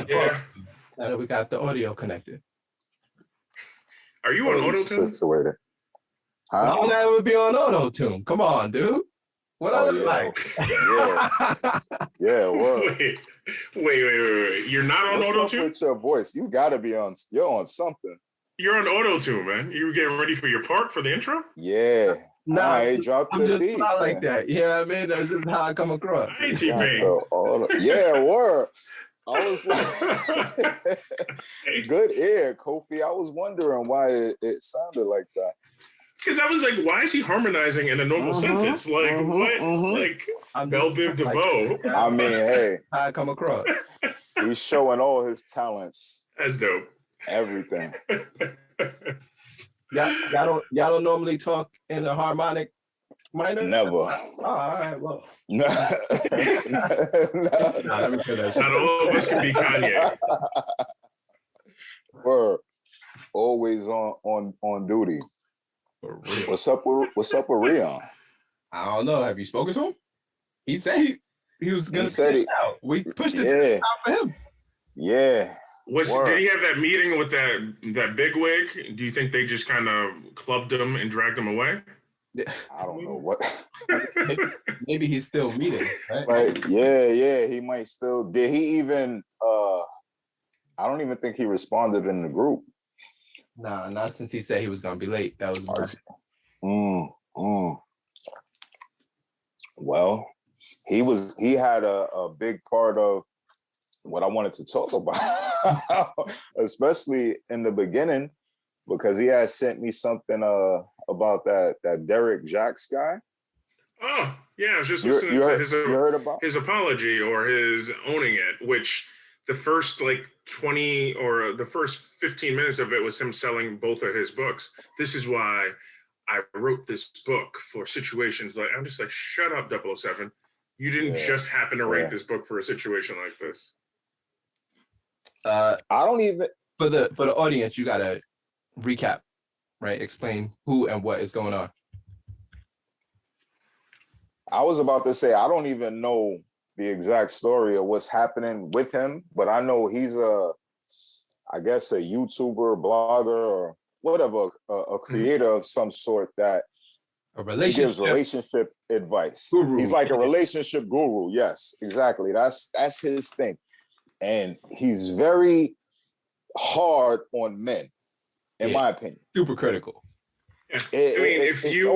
Yeah. And we got the audio connected. Are you on auto-tune? Situated. Huh? Why would I ever be on auto-tune? Come on, dude. What I look like? Yeah, what? Wait. You're not on auto-tune? What's up with your voice? You gotta be on, you're on something. You're on auto-tune, man. You getting ready for your part for the intro? Yeah. No, I dropped I'm the just beat. not like that. You know what I mean? That's just how I come across. Yeah, word. I was like, good ear, Kofi. I was wondering why it sounded like that. Because I was like, why is he harmonizing in a normal sentence? Like, what? Like, Belle Biv DeVoe. I mean, hey. How I come across. He's showing all his talents. That's dope. Everything. Y'all don't normally talk in a harmonic minor? Never. Oh, all right, well. No. Not all of us can be Kanye. We're always on duty. What's up with Rion? I don't know. Have you spoken to him? He said he was gonna say it out. We pushed it out for him. Yeah. Did he have that meeting with that bigwig? Do you think they just kind of clubbed him and dragged him away? I don't know what. Maybe he's still meeting, right? Like, yeah, he might still. Did he even? I don't even think he responded in the group. Nah, not since he said he was gonna be late. That was. Well, he had a big part of what I wanted to talk about, especially in the beginning, because he had sent me something about that Derek Jacques guy. Oh, yeah, I was just listening to his apology or his owning it, which the first 20 or the first 15 minutes of it was him selling both of his books. This is why I wrote this book for situations like, I'm just like, shut up, 007. You didn't just happen to write this book for a situation like this. I don't even for the audience, you gotta recap, right? Explain who and what is going on. I was about to say I don't even know the exact story of what's happening with him, but I know he's I guess a YouTuber, blogger, or whatever, a creator of some sort that gives relationship advice. Guru. He's like a relationship guru. Yes, exactly. That's his thing. And he's very hard on men, in my opinion. Super critical. Yeah. If you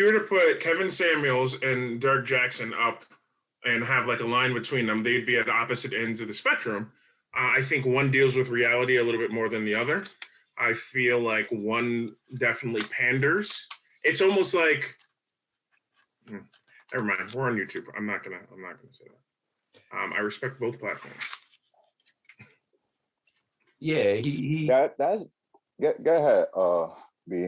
were to put Kevin Samuels and Derek Jackson up and have a line between them, they'd be at opposite ends of the spectrum. I think one deals with reality a little bit more than the other. I feel like one definitely panders. It's almost like, never mind. We're on YouTube. I'm not gonna say that. I respect both platforms. Yeah, he that's go ahead, B.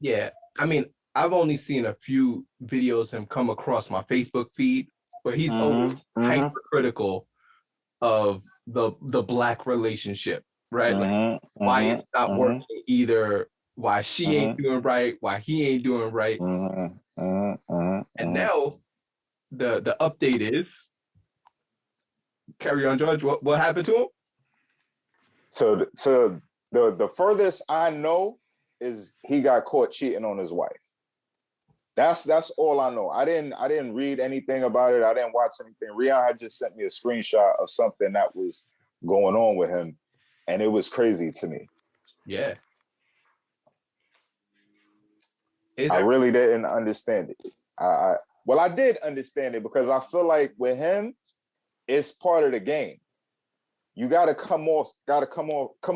Yeah, I mean, I've only seen a few videos him come across my Facebook feed, but he's always hypercritical of the Black relationship, right? Why it's not working either, why she ain't doing right, why he ain't doing right. And now the update is, carry on, George. What happened to him? So the furthest I know is he got caught cheating on his wife. That's all I know. I didn't read anything about it. I didn't watch anything. Rion had just sent me a screenshot of something that was going on with him, and it was crazy to me. Yeah. I really didn't understand it. I did understand it because I feel like with him, it's part of the game. You got to come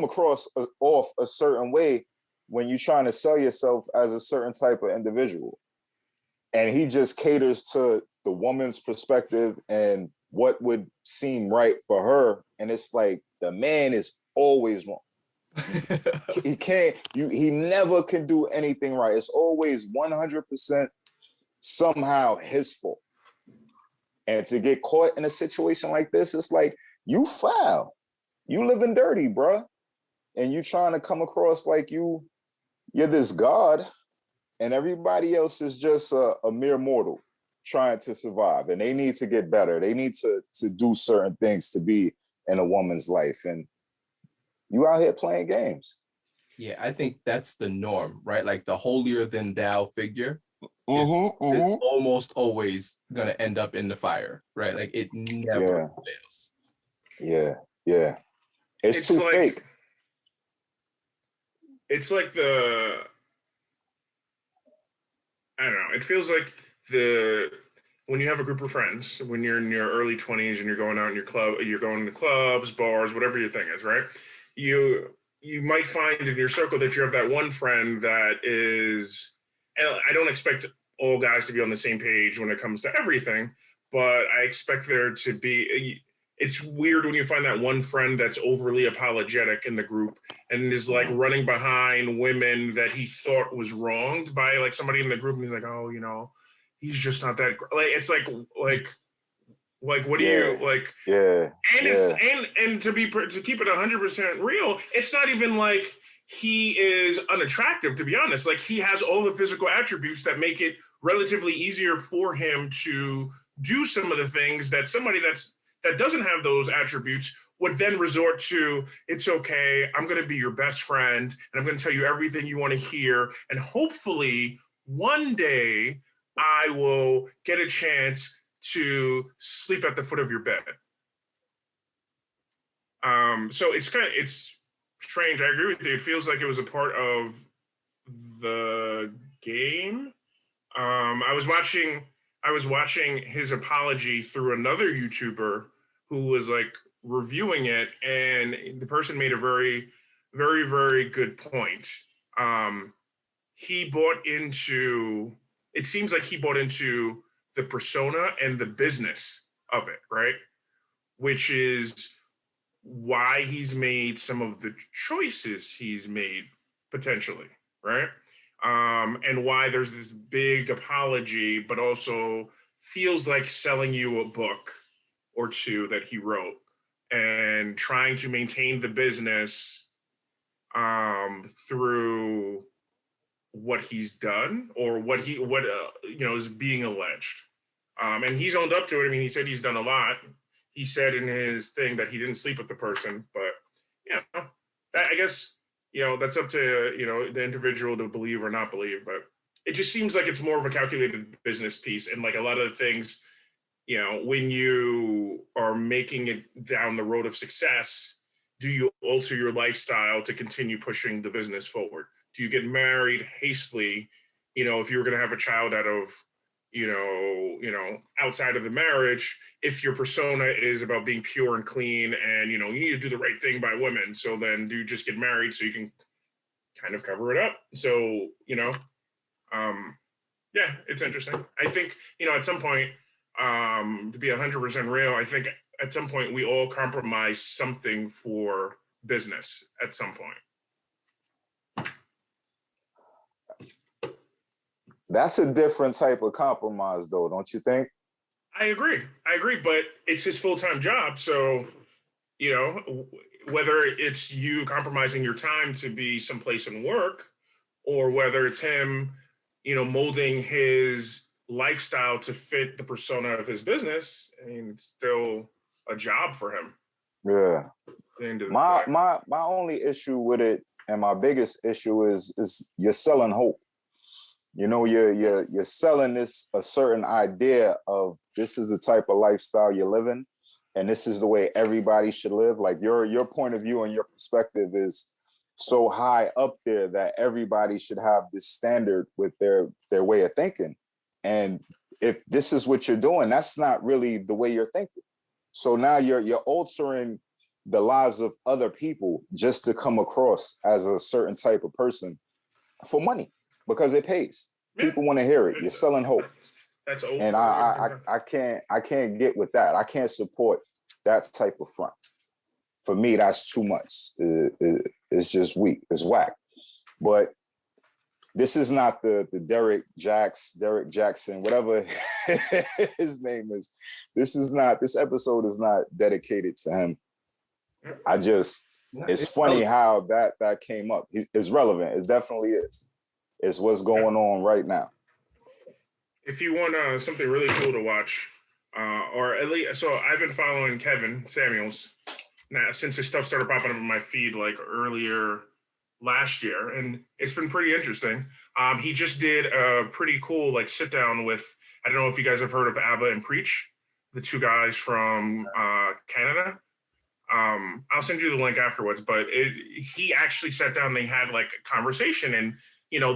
across off a certain way when you're trying to sell yourself as a certain type of individual. And he just caters to the woman's perspective and what would seem right for her. And it's like, the man is always wrong. He never can do anything right. It's always 100% somehow his fault. And to get caught in a situation like this, it's like, you foul. You living dirty, bruh. And you trying to come across like you're this god, and everybody else is just a mere mortal trying to survive. And they need to get better. They need to do certain things to be in a woman's life, and you out here playing games. Yeah, I think that's the norm, right? Like the holier than thou figure is almost always gonna end up in the fire, right? Like it never fails. Yeah. It's too like, fake. It's like I don't know. It feels like when you have a group of friends, when you're in your early 20s and you're going out in your club, you're going to clubs, bars, whatever your thing is, right? You might find in your circle that you have that one friend that is, and I don't expect all guys to be on the same page when it comes to everything, but I expect there to be, it's weird when you find that one friend that's overly apologetic in the group and is like running behind women that he thought was wronged by like somebody in the group, and he's like, oh, you know, he's just not that like. It's like what do you like? Yeah, and it's and to keep it 100% real, it's not even like he is unattractive. To be honest, like he has all the physical attributes that make it relatively easier for him to do some of the things that somebody that doesn't have those attributes would then resort to. It's okay, I'm going to be your best friend and I'm going to tell you everything you want to hear, and hopefully one day I will get a chance to sleep at the foot of your bed. So it's strange. I agree with you. It feels like it was a part of the game. I was watching his apology through another YouTuber who was like reviewing it, and the person made a very, very, very good point. He bought into. It seems like he bought into the persona and the business of it, right? Which is why he's made some of the choices he's made potentially, right? And why there's this big apology, but also feels like selling you a book or two that he wrote and trying to maintain the business through what he's done or what is being alleged. And he's owned up to it. I mean, he said he's done a lot. He said in his thing that he didn't sleep with the person, but I guess, that's up to, the individual to believe or not believe, but it just seems like it's more of a calculated business piece. And like a lot of the things, when you are making it down the road of success, do you alter your lifestyle to continue pushing the business forward? Do you get married hastily? If you were going to have a child out of, outside of the marriage, if your persona is about being pure and clean and, you need to do the right thing by women. So then do you just get married so you can kind of cover it up? So, it's interesting. I think, at some point, to be 100% real, I think at some point we all compromise something for business at some point. That's a different type of compromise, though, don't you think? I agree, but it's his full-time job. So, whether it's you compromising your time to be someplace and work, or whether it's him, molding his lifestyle to fit the persona of his business, I mean, it's still a job for him. Yeah. My only issue with it, and my biggest issue is you're selling hope. You're selling a certain idea of this is the type of lifestyle you're living, and this is the way everybody should live. Like your point of view and your perspective is so high up there that everybody should have this standard with their way of thinking. And if this is what you're doing, that's not really the way you're thinking. So now you're altering the lives of other people just to come across as a certain type of person for money, because it pays. People want to hear it. You're selling hope. That's old. And I can't get with that. I can't support that type of front. For me, that's too much. It's just weak. It's whack. But this is not the Derek Jackson, whatever his name is. This episode is not dedicated to him. It's funny how that came up. It's relevant. It definitely is. It's what's going on right now. If you want something really cool to watch, or at least, so I've been following Kevin Samuels, now since his stuff started popping up in my feed like earlier last year, and it's been pretty interesting. He just did a pretty cool like sit down with, I don't know if you guys have heard of Abba and Preach, the two guys from Canada. I'll send you the link afterwards, but he actually sat down, they had like a conversation, and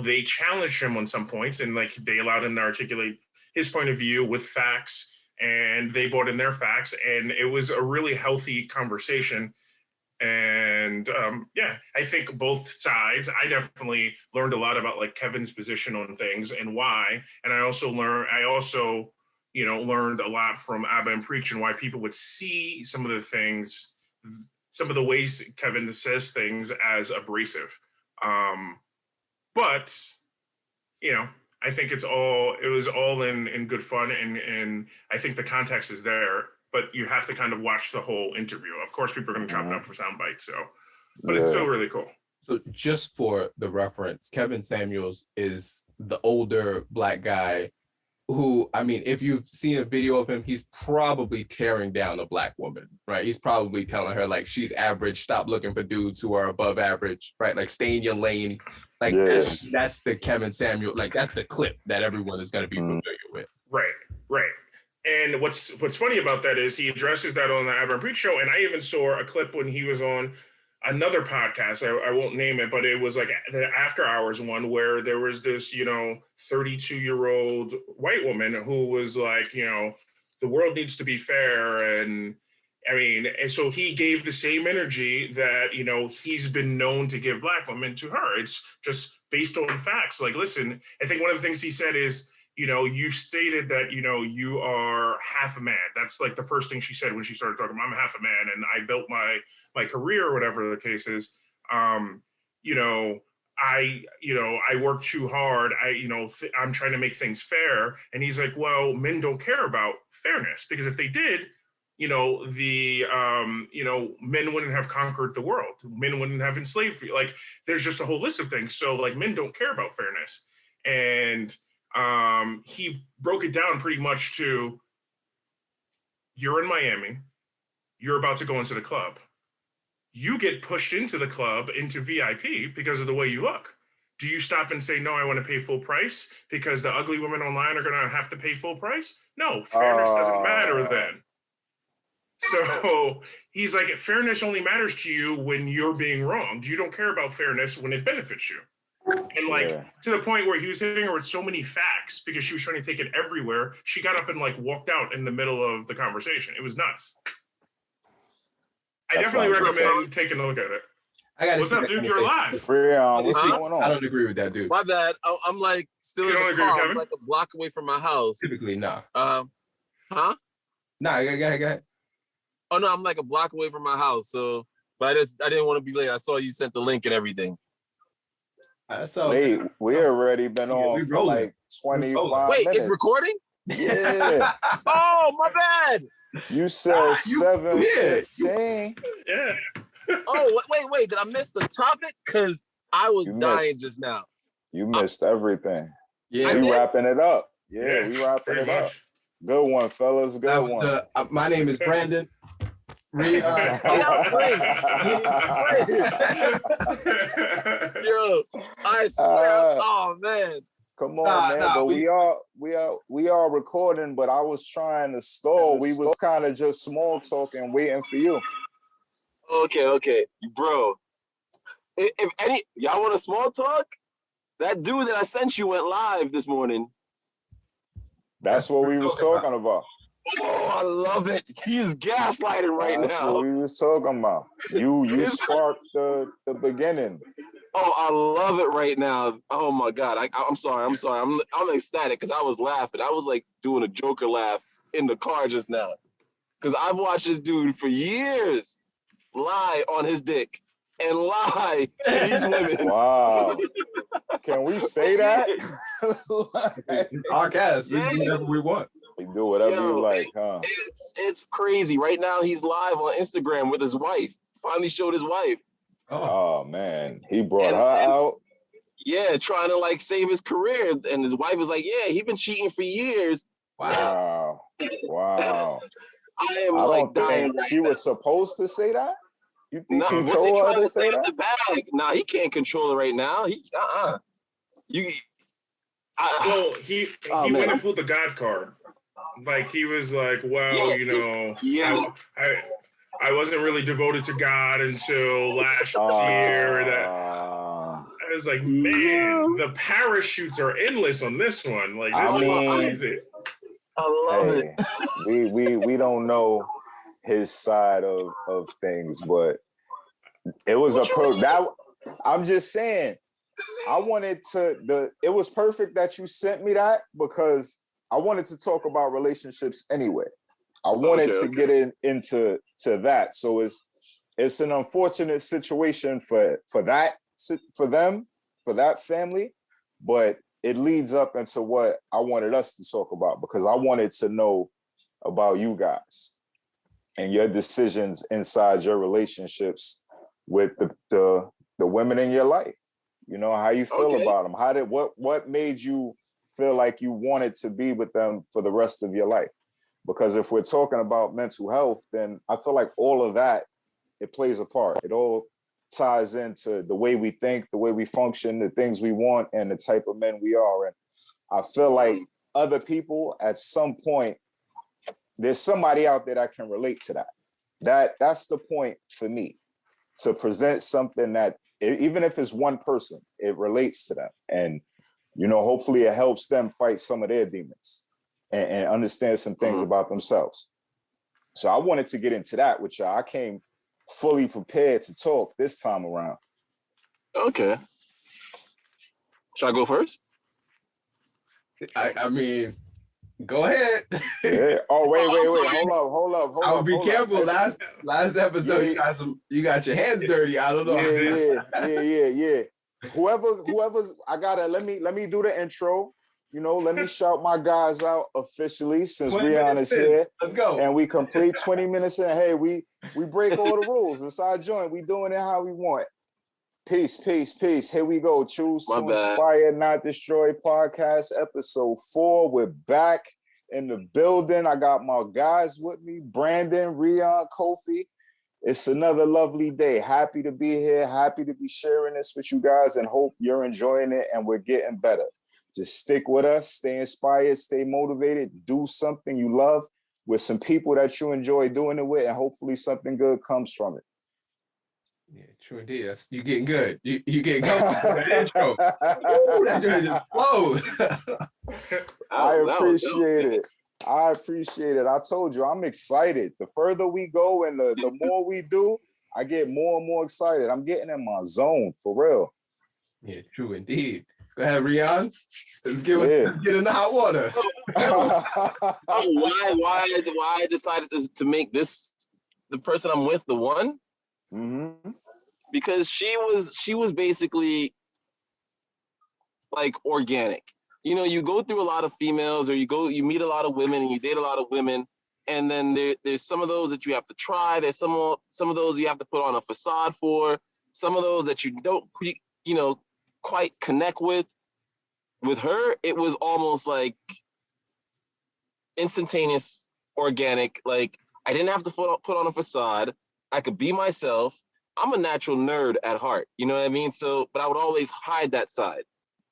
they challenged him on some points, and like they allowed him to articulate his point of view with facts, and they brought in their facts, and it was a really healthy conversation. And I think both sides, I definitely learned a lot about like Kevin's position on things and why. And I also learned a lot from Abba and Preach and why people would see some of the things, some of the ways Kevin says things as abrasive. But I think it was all in good fun, and I think the context is there, but you have to kind of watch the whole interview. Of course, people are going to chop it up for sound bites, but it's still really cool. So just for the reference, Kevin Samuels is the older Black guy who, I mean, if you've seen a video of him, he's probably tearing down a Black woman, right? He's probably telling her like, she's average, stop looking for dudes who are above average, right? Like stay in your lane. Like that's the Kevin Samuel, like that's the clip that everyone is going to be familiar with. Right. And what's funny about that is he addresses that on the Abba and Preach show, and I even saw a clip when he was on another podcast. I won't name it, but it was like the After Hours one where there was this 32-year-old white woman who was like, the world needs to be fair, and I mean, and so he gave the same energy that he's been known to give Black women to her. It's just based on facts. Like, listen, I think one of the things he said is, you stated that, you are half a man. That's like the first thing she said when she started talking about, I'm half a man and I built my career or whatever the case is. I work too hard. I'm trying to make things fair. And he's like, well, men don't care about fairness, because if they did, men wouldn't have conquered the world. Men wouldn't have enslaved people. Like, there's just a whole list of things. So like, men don't care about fairness. And he broke it down pretty much to, you're in Miami, you're about to go into the club. You get pushed into the club, into VIP, because of the way you look. Do you stop and say, no, I want to pay full price because the ugly women online are going to have to pay full price? No, fairness doesn't matter then. So he's like, fairness only matters to you when you're being wronged. You don't care about fairness when it benefits you. And like to the point where he was hitting her with so many facts because she was trying to take it everywhere. She got up and like walked out in the middle of the conversation. It was nuts. I definitely recommend taking a look at it. What's up, dude? You're alive. What's going on? I don't agree with that, dude. My bad. I'm like still in the car. I'm like a block away from my house. Typically, nah. Huh? Nah, go ahead. Oh no, I'm like a block away from my house. So, but I didn't want to be late. I saw you sent the link and everything. So we already been on for like 25 Wait, minutes. It's recording? Yeah. Oh, my bad. You said 7:15. Yeah. Oh, wait. Did I miss the topic? Because I was dying just now. You missed everything. Yeah. We wrapping it up. Yeah, we wrapping it up. Good one, fellas. Good one. My name is Brandon. Yo, I swear. Oh man. Come on, man. But we are recording, but I was trying to stall. We was kind of just small talking, waiting for you. Okay. Bro. If any y'all want a small talk? That dude that I sent you went live this morning. That's what we was talking about. Oh, I love it. He is gaslighting right now. That's what we was talking about. You sparked the beginning. Oh, I love it right now. Oh my God. I'm sorry. I'm ecstatic because I was laughing. I was like doing a Joker laugh in the car just now. Because I've watched this dude for years lie on his dick and lie to these women. Wow. Can we say that? Our cast. We do whatever we want. We do whatever you like, huh? It's crazy. Right now, he's live on Instagram with his wife. Finally showed his wife. Oh man, he brought her out. Yeah, trying to like save his career, and his wife was like, "Yeah, he's been cheating for years." Wow. I don't think she was supposed to say that. You think he told her to say that? The bag? Nah, he can't control it right now. You. Well, he went and pulled the God card. Like he was like, well, I wasn't really devoted to God until last year. That I was like, man, the parachutes are endless on this one. Like, this is crazy. I love it. We don't know his side of things, but it was I'm just saying, I wanted it was perfect that you sent me that because I wanted to talk about relationships anyway. I wanted to get into that. So it's an unfortunate situation for them, for that family, but it leads up into what I wanted us to talk about because I wanted to know about you guys and your decisions inside your relationships with the women in your life. You know, how you feel about them. What made you feel like you wanted to be with them for the rest of your life? Because if we're talking about mental health, then I feel like all of that, it plays a part. It all ties into the way we think, the way we function, the things we want, and the type of men we are. And I feel like other people at some point, there's somebody out there that can relate to that. That's the point for me, to present something that, even if it's one person, it relates to them. And, you know, hopefully it helps them fight some of their demons and understand some things about themselves. So I wanted to get into that with y'all. I came fully prepared to talk this time around. Okay. Should I go first? I mean, go ahead. Yeah. Oh, wait. Hold up. I'll be careful. Last episode, you got your hands dirty. I don't know. Yeah. Whoever's let me do the intro. You know, let me shout my guys out officially since Rion is here. Let's go. And we complete 20 minutes in. Hey, we break all the rules. It's our joint. We doing it how we want. Peace. Here we go. Choose to Inspire, Not Destroy podcast, episode 4. We're back in the building. I got my guys with me, Brandon, Rion, Kofi. It's another lovely day. Happy to be here. Happy to be sharing this with you guys and hope you're enjoying it and we're getting better. Just stick with us, stay inspired, stay motivated, do something you love with some people that you enjoy doing it with, and hopefully something good comes from it. Yeah, true indeed. You getting good. You getting comfortable with that intro. Ooh, that joint just flowed. I appreciate it. I told you, I'm excited. The further we go and the more we do, I get more and more excited. I'm getting in my zone, for real. Yeah, true indeed. Go ahead, Rion. Let's get in the hot water. Why I decided to make this the person I'm with the one? Mm-hmm. Because she was basically like organic. You know, you go through a lot of females, or you meet a lot of women, and you date a lot of women, and then there's some of those that you have to try. There's some of those you have to put on a facade for. Some of those that you don't, quite connect with. With her, it was almost like instantaneous, organic. Like, I didn't have to put on a facade. I could be myself. I'm a natural nerd at heart. You know what I mean? So, but I would always hide that side.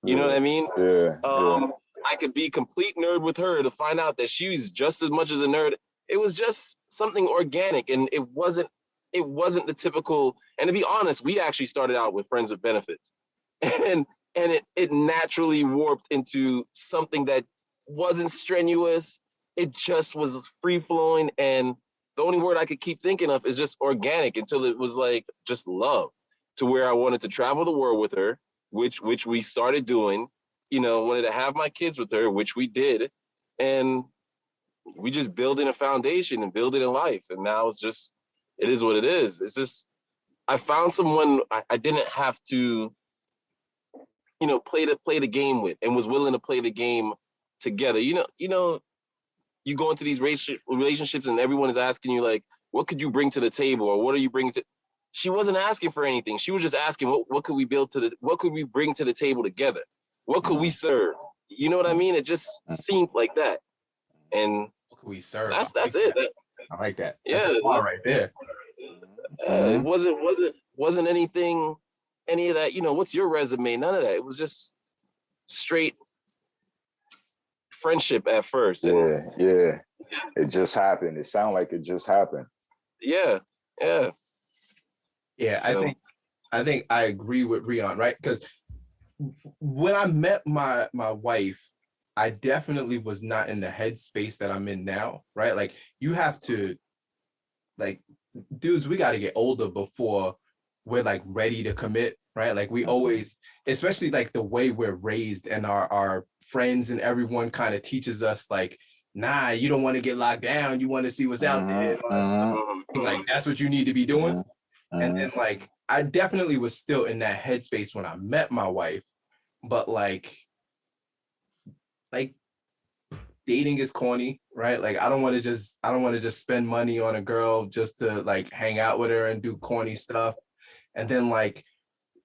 You know what I mean? Yeah. I could be complete nerd with her to find out that she's just as much as a nerd. It was just something organic, and it wasn't the typical. And to be honest, we actually started out with friends with benefits, and it naturally warped into something that wasn't strenuous. It just was free flowing, and the only word I could keep thinking of is just organic, until it was like just love, to where I wanted to travel the world with her, which we started doing. Wanted to have my kids with her, which we did, and we just building a foundation and building a life. And now it is what it is. It's just, I found someone I didn't have to, play the game with, and was willing to play the game together. You go into these relationships and everyone is asking you, like, what could you bring to the table, or what are you bringing to? She wasn't asking for anything. She was just asking, what could we what could we bring to the table together? What could we serve? You know what I mean? It just seemed like that. And what could we serve? That's it. I like that. Yeah. That's a lot right there. It wasn't anything, any of that. You know, what's your resume? None of that. It was just straight friendship at first. Yeah, yeah. It just happened. It sounded like it just happened. Yeah, yeah. Yeah, So, I think I agree with Rion, right? Because when I met my wife, I definitely was not in the headspace that I'm in now, right? Like you have to, like, dudes, we got to get older before we're like ready to commit, right? Like we always, especially like the way we're raised and our friends and everyone kind of teaches us like, nah, you don't want to get locked down. You want to see what's out there. Like that's what you need to be doing. And then like I definitely was still in that headspace when I met my wife, but like dating is corny, right? Like I don't want to just spend money on a girl just to like hang out with her and do corny stuff. And then like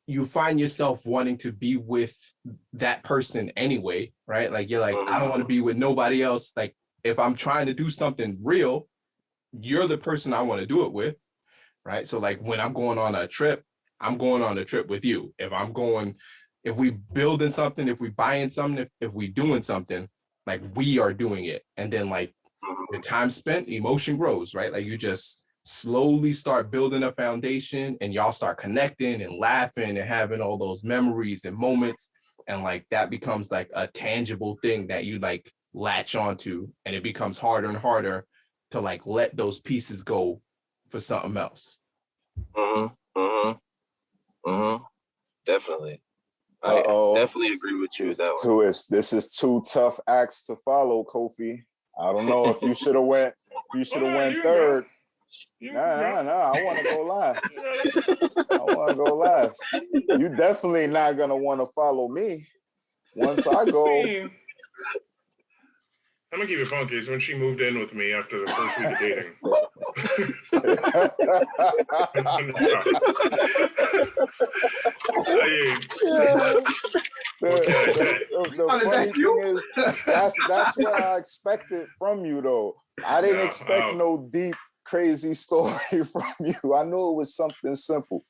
you find yourself wanting to be with that person anyway, right? Like you're like, I don't want to be with nobody else. Like if I'm trying to do something real, you're the person I want to do it with, right? So like when I'm going on a trip, I'm going on a trip with you. If we building something, if we buying something, if we doing something, like we are doing it. And then like the time spent, emotion grows, right? Like you just slowly start building a foundation and y'all start connecting and laughing and having all those memories and moments. And like that becomes like a tangible thing that you like latch onto, and it becomes harder and harder to like let those pieces go for something else. Definitely. I definitely agree with you with that one. This is two tough acts to follow, Kofi. I don't know if you should have went third. Nah. I want to go last. You definitely not gonna want to follow me once I go. I'm gonna keep it funky. So when she moved in with me after the first week of dating. The funny thing is, that's what I expected from you, though. I didn't expect no deep, crazy story from you. I knew it was something simple.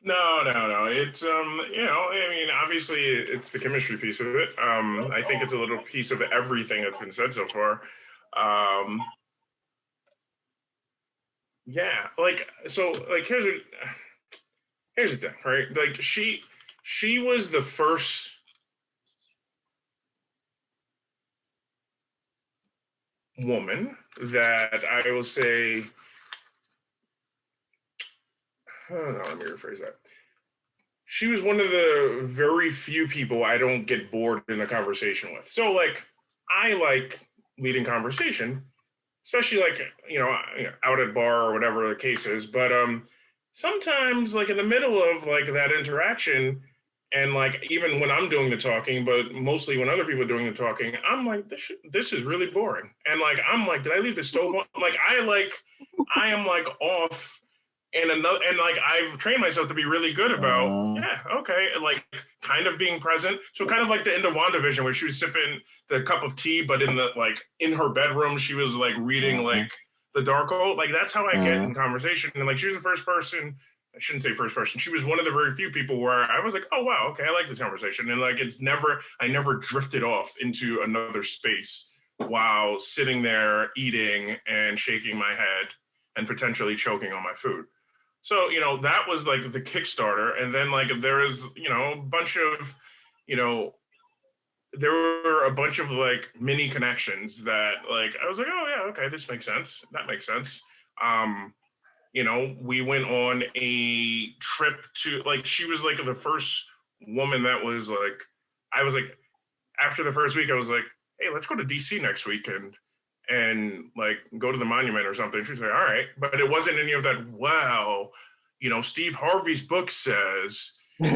No. It's you know, I mean, obviously it's the chemistry piece of it. I think it's a little piece of everything that's been said so far. Yeah, like so like here's the thing, right? Like she was the first woman that I will say, let me rephrase that. She was one of the very few people I don't get bored in a conversation with. So like, I like leading conversation, especially like, you know, out at bar or whatever the case is. But sometimes like in the middle of like that interaction, and like even when I'm doing the talking, but mostly when other people are doing the talking, I'm like, this is really boring. And like, I'm like, did I leave the stove on? Like, I am like off. And like I've trained myself to be really good about, like kind of being present. So kind of like the end of WandaVision where she was sipping the cup of tea, but in her bedroom, she was like reading like the Darko. Like that's how I get in conversation. And like she was the first person, I shouldn't say first person. She was one of the very few people where I was like, oh wow, okay, I like this conversation. And like I never drifted off into another space while sitting there eating and shaking my head and potentially choking on my food. So, you know, that was like the Kickstarter. And then like there is, you know, a bunch of, you know, there were a bunch of like mini connections that like I was like, oh yeah, okay, this makes sense. That makes sense. You know, we went on a trip to like she was like the first woman that was like I was like after the first week I was like, hey, let's go to DC next weekend and like go to the monument or something. She was like, all right. But it wasn't any of that, wow, you know, Steve Harvey's book says you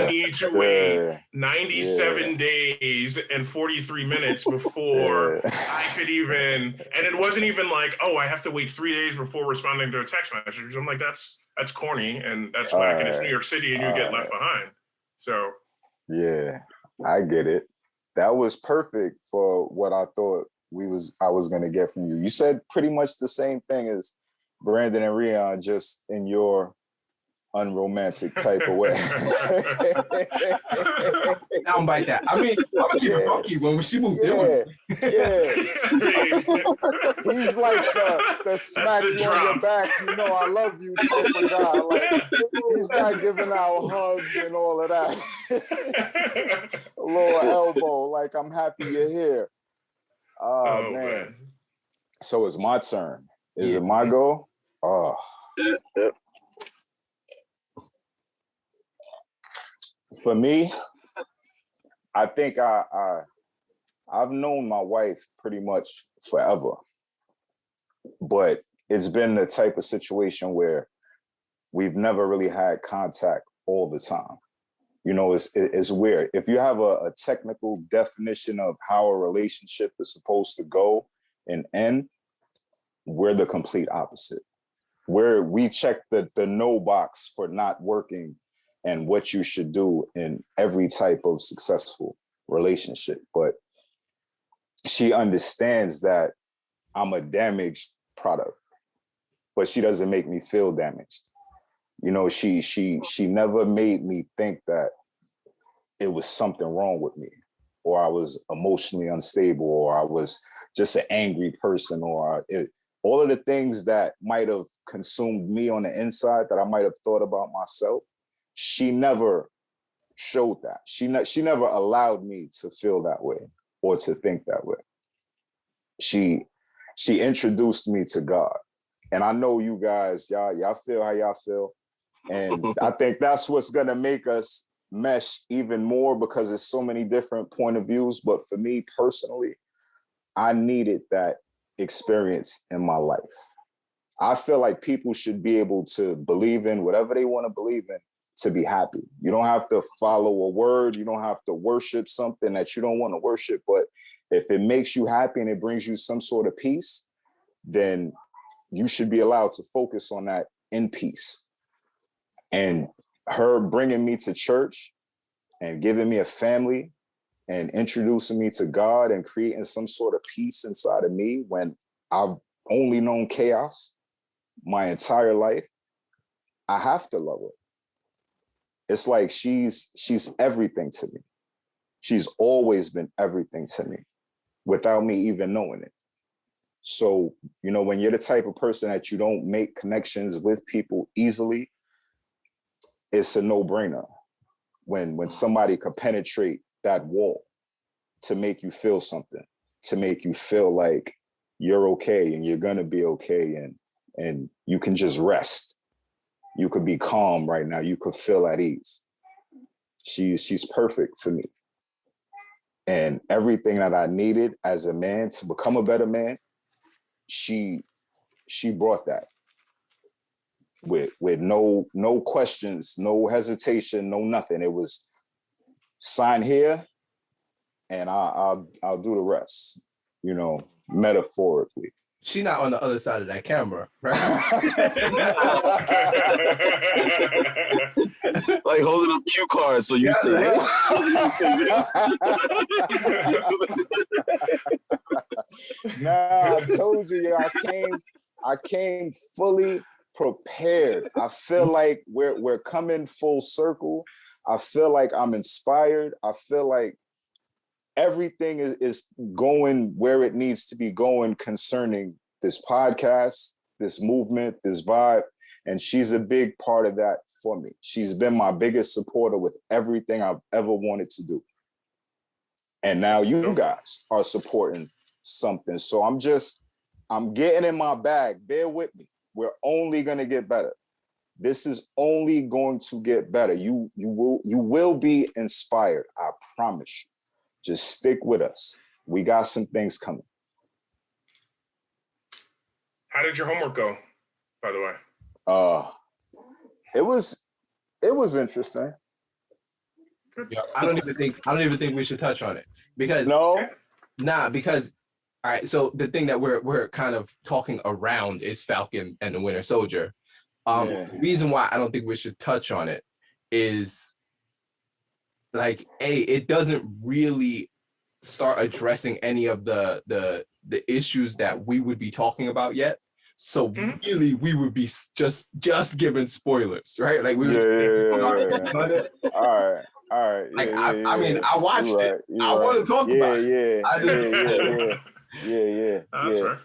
need to wait 97 days and 43 minutes before I could even, and it wasn't even like, oh, I have to wait 3 days before responding to a text message. I'm like, that's corny and that's whack, and it's New York City and you get left behind. So. Yeah, I get it. That was perfect for what I thought I was gonna get from you. You said pretty much the same thing as Brandon and Rion just in your unromantic type of way. I don't bite that. I mean, I'm gonna keep it funky when she moved in. Yeah. He's like the smack you on your back, you know I love you type of guy. Like, he's not giving out hugs and all of that. A little elbow, like, I'm happy you're here. Oh man. So it's my turn. Is it my go? Oh. For me, I think I've known my wife pretty much forever, but it's been the type of situation where we've never really had contact all the time. You know, it's weird. If you have a technical definition of how a relationship is supposed to go and end, we're the complete opposite. Where we check the no box for not working and what you should do in every type of successful relationship. But she understands that I'm a damaged product, but she doesn't make me feel damaged. You know, she never made me think that it was something wrong with me, or I was emotionally unstable, or I was just an angry person, or all of the things that might have consumed me on the inside that I might have thought about myself. She never showed that. She never allowed me to feel that way or to think that way. She introduced me to God. And I know you guys, y'all feel how y'all feel. And I think that's what's gonna make us mesh even more, because there's so many different point of views. But for me personally, I needed that experience in my life. I feel like people should be able to believe in whatever they want to believe in to be happy. You don't have to follow a word. You don't have to worship something that you don't want to worship. But if it makes you happy and it brings you some sort of peace, then you should be allowed to focus on that in peace. And her bringing me to church and giving me a family and introducing me to God and creating some sort of peace inside of me when I've only known chaos my entire life, I have to love her. It's like she's everything to me. She's always been everything to me without me even knowing it. So, you know, when you're the type of person that you don't make connections with people easily, it's a no-brainer when somebody could penetrate that wall to make you feel something, to make you feel like you're okay and you're gonna be okay, and you can just rest. You could be calm right now. You could feel at ease. She's perfect for me. And everything that I needed as a man to become a better man, she brought that with no questions, no hesitation, no nothing. It was sign here and I'll do the rest, you know, metaphorically. She's not on the other side of that camera, right? Like holding up cue cards, so you see. Right? Nah, I told you, I came fully prepared. I feel like we're coming full circle. I feel like I'm inspired. I feel like everything is going where it needs to be going concerning this podcast, this movement, this vibe. And she's a big part of that for me. She's been my biggest supporter with everything I've ever wanted to do. And now you guys are supporting something. So I'm getting in my bag. Bear with me. We're only going to get better. This is only going to get better. You will be inspired. I promise you. Just stick with us. We got some things coming. How did your homework go, by the way? It was interesting. Yeah, I don't even think we should touch on it because because all right. So the thing that we're kind of talking around is Falcon and the Winter Soldier. The reason why I don't think we should touch on it is like it doesn't really start addressing any of the issues that we would be talking about yet, So really, we would be just giving spoilers, right? Like we would. All right. Like I mean, I watched it. I want to talk about it. Yeah. That's right.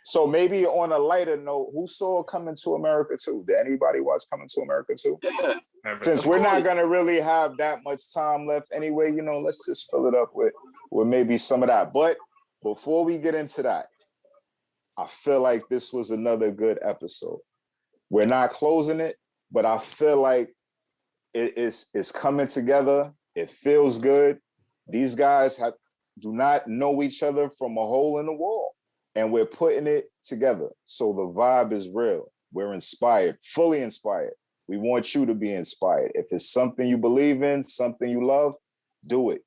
So maybe on a lighter note, who saw Coming to America 2? Did anybody watch Coming to America 2? Yeah. Since we're not gonna really have that much time left anyway, let's just fill it up with maybe some of that. But before we get into that, I feel like this was another good episode. We're not closing it, but I feel like it's coming together. It feels good. These guys do not know each other from a hole in the wall, and we're putting it together. So the vibe is real. We're inspired, fully inspired. We want you to be inspired. If it's something you believe in, something you love, do it.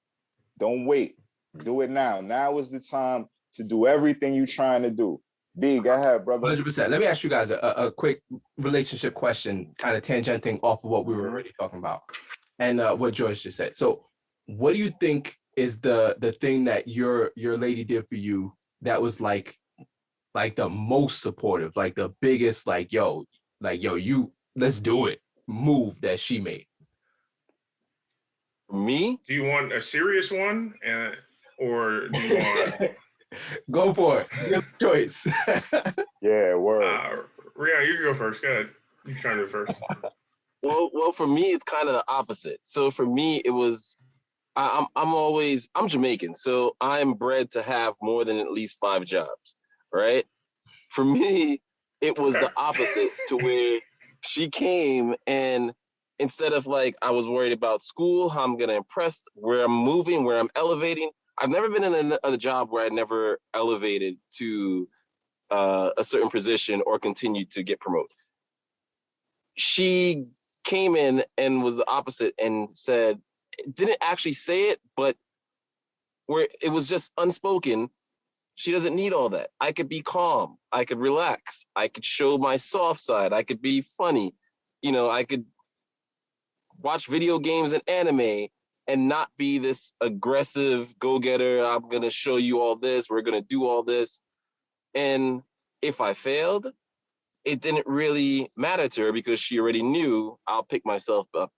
Don't wait. Do it now. Now is the time to do everything you're trying to do. D, go ahead, brother. 100%. Let me ask you guys a quick relationship question, kind of tangenting off of what we were already talking about, and what George just said. So, what do you think is the thing that your lady did for you that was like the most supportive, like the biggest, like yo, you let's do it move that she made? Me? Do you want a serious one, or do you want? Go for it. Your choice. Yeah, word. Rian, you can go first. Go ahead. You try to do it first. Well, for me, it's kind of the opposite. So for me, it was, I'm Jamaican, so I'm bred to have more than at least 5 jobs, right? For me, it was the opposite, to where she came and instead of like, I was worried about school, how I'm going to impress, where I'm moving, where I'm elevating. I've never been in a job where I never elevated to a certain position or continued to get promoted. She came in and was the opposite and said, didn't actually say it, but where it was just unspoken. She doesn't need all that. I could be calm. I could relax. I could show my soft side. I could be funny. I could watch video games and anime and not be this aggressive go-getter. I'm going to show you all this. We're going to do all this. And if I failed, it didn't really matter to her because she already knew I'll pick myself up.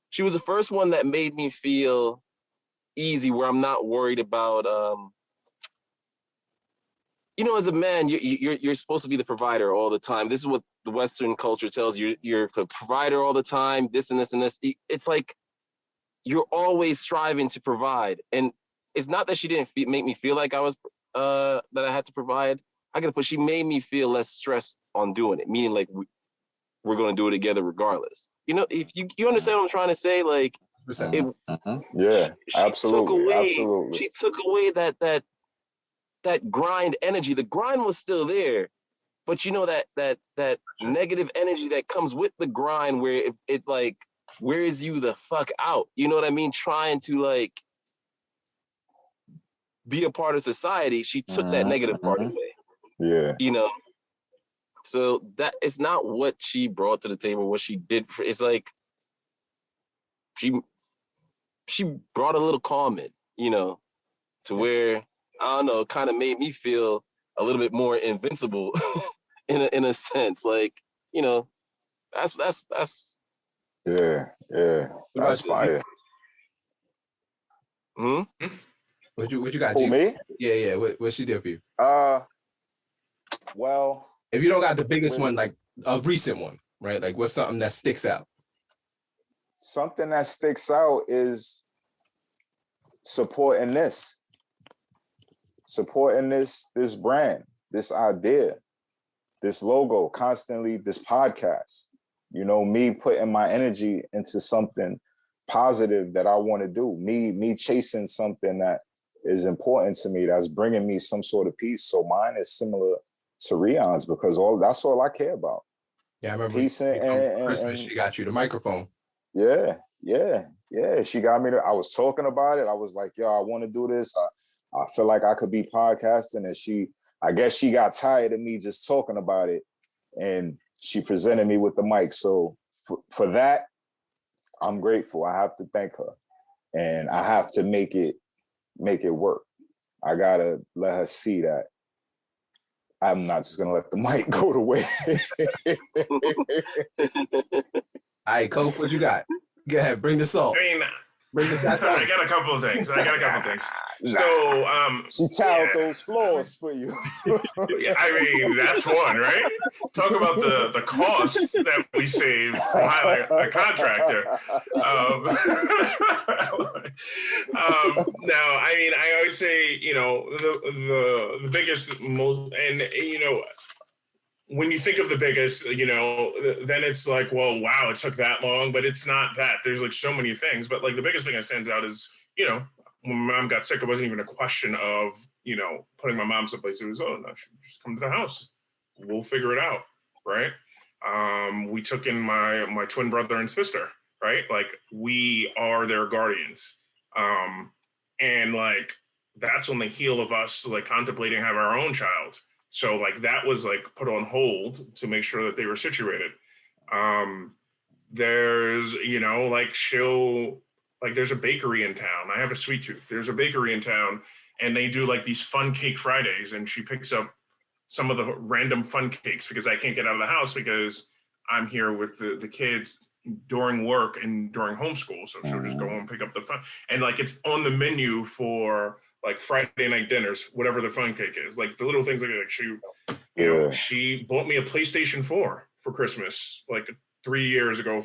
She was the first one that made me feel easy, where I'm not worried about, as a man, you're supposed to be the provider all the time. This is what the Western culture tells you. You're a provider all the time, this and this and this. It's like, you're always striving to provide. And it's not that she didn't make me feel like I was, that I had to provide. She made me feel less stressed on doing it, meaning like we're going to do it together regardless. If you understand what I'm trying to say, like, yeah, absolutely. She took away that grind energy. The grind was still there, but that negative energy that comes with the grind, where it like wears you the fuck out. You know what I mean? Trying to like be a part of society. She took that negative part away. Yeah. So that it's not what she brought to the table, what she did. It's like she brought a little calm in, to where, I don't know, it kind of made me feel a little bit more invincible in a sense. Like, that's yeah. That's fire. What you got? Who, me? Yeah. What she did for you? Well, if you don't got the biggest one, like a recent one, right? Like, what's something that sticks out? Something that sticks out is supporting this brand, this idea, this logo, constantly, this podcast. Me putting my energy into something positive that I want to do. Me chasing something that is important to me, that's bringing me some sort of peace. So mine is similar to Rian's, because that's all I care about. Yeah, I remember peace and she got you the microphone. Yeah. She got me I was talking about it. I was like, yo, I want to do this. I feel like I could be podcasting. And I guess she got tired of me just talking about it, and she presented me with the mic. So for that, I'm grateful. I have to thank her, and I have to make it work. I gotta let her see that I'm not just gonna let the mic go to waste. All right, Kof, what you got? Go ahead, bring the salt. I mean, bring the I got a couple of things. So, she tiled those floors for you. yeah, I mean, that's one, right? Talk about the cost that we save to hire a contractor. Now, I mean, I always say, you know, the biggest, most, and you know, when you think of the biggest, you know, then it's like, well, wow, it took that long, but it's not that. There's like so many things, but like the biggest thing that stands out is, you know, when my mom got sick, it wasn't even a question of, you know, putting my mom someplace. It was, oh, no, she just come to the house. We'll figure it out, right? We took in my twin brother and sister, right? Like we are their guardians. And like, that's on the heel of us like contemplating having our own child. So like that was like put on hold to make sure that they were situated. There's, you know, like there's a bakery in town. I have a sweet tooth. There's a bakery in town and they do like these fun cake Fridays and she picks up some of the random fun cakes because I can't get out of the house because I'm here with the kids during work and during homeschool. So she'll just go home and pick up the fun. And like it's on the menu for like Friday night dinners, whatever the fun cake is, like the little things like she, you know, she bought me a PlayStation 4 for Christmas, like 4 years ago.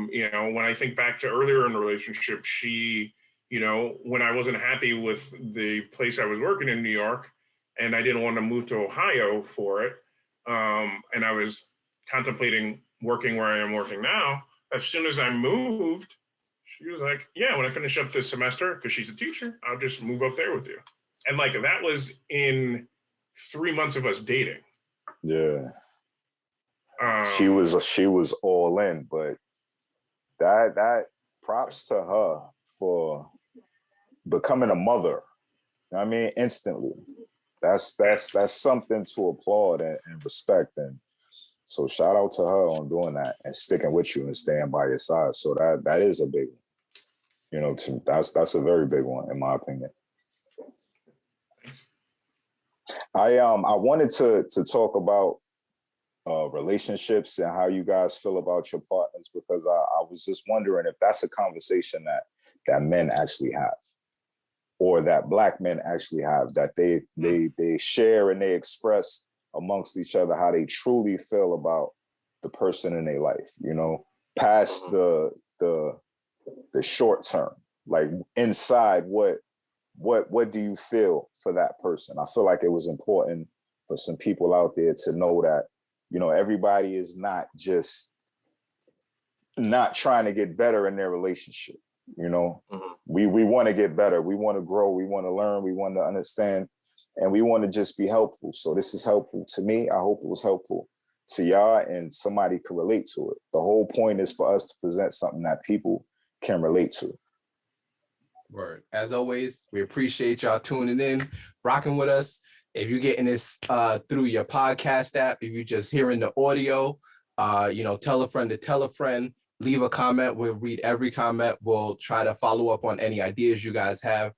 You know, when I think back to earlier in the relationship, she, you know, when I wasn't happy with the place I was working in New York and I didn't want to move to Ohio for it. And I was contemplating working where I am working now. As soon as I moved, she was like, yeah, when I finish up this semester, because she's a teacher, I'll just move up there with you. And like, that was in 3 months of us dating. Yeah. She was all in, but that props to her for becoming a mother. You know what I mean? Instantly. That's something to applaud and respect. And so shout out to her on doing that and sticking with you and staying by your side. So that is a big one. You know, that's a very big one in my opinion. I wanted to talk about relationships and how you guys feel about your partners because I was just wondering if that's a conversation that men actually have, or that Black men actually have, that they share and they express amongst each other how they truly feel about the person in their life. You know, past the short term, like inside, what do you feel for that person? I feel like it was important for some people out there to know that, you know, everybody is not just not trying to get better in their relationship. You know, we want to get better. We want to grow. We want to learn. We want to understand, and we want to just be helpful. So this is helpful to me. I hope it was helpful to y'all and somebody could relate to it. The whole point is for us to present something that people can relate to. Word. As always, we appreciate y'all tuning in, rocking with us. If you're getting this through your podcast app, if you're just hearing the audio, you know, tell a friend to tell a friend, leave a comment. We'll read every comment. We'll try to follow up on any ideas you guys have.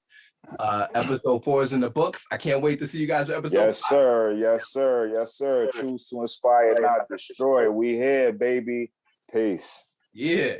Episode 4 is in the books. I can't wait to see you guys for episode 5. Yes, sir. Yes, sir. Yes, sir. Choose to inspire, not destroy. We here, baby. Peace. Yeah.